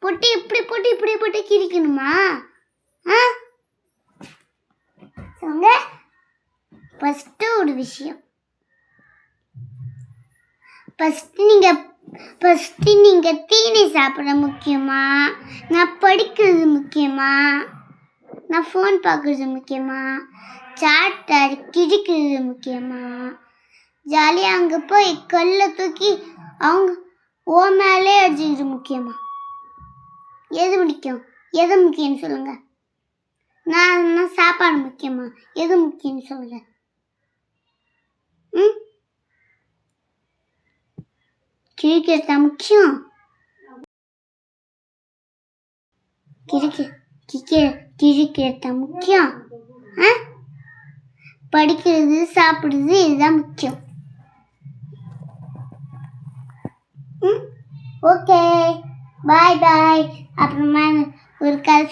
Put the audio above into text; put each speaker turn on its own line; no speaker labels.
போட்டு இப்படி போட்டு கிழிக்கணுமா? ஆ சொல்லுங்க. ஃபஸ்ட்டு ஒரு விஷயம், ஃபஸ்ட்டு நீங்கள் தீனி சாப்பிட முக்கியமா, நான் படிக்கிறது முக்கியமா, நான் ஃபோன் பார்க்குறது முக்கியமா, சாட்டை கிழிக்கிறது முக்கியமா, ஜாலியாக அங்கே போய் கல்லை தூக்கி அவங்க மேலே அடிச்சுக்கிறது முக்கியமா? எது முக்கியம்னு சொல்லுங்கள். நான் சாப்பாடு முக்கியமா? எது முக்கியம்னு சொல்லுங்கள். கிழிக்கிறதா முக்கியம்? கிழிக்கிறதா முக்கியம்? படிக்கிறது சாப்பிடுறது இதுதான் முக்கியம். ஓகே, பாய். அப்புறமா ஒரு கதை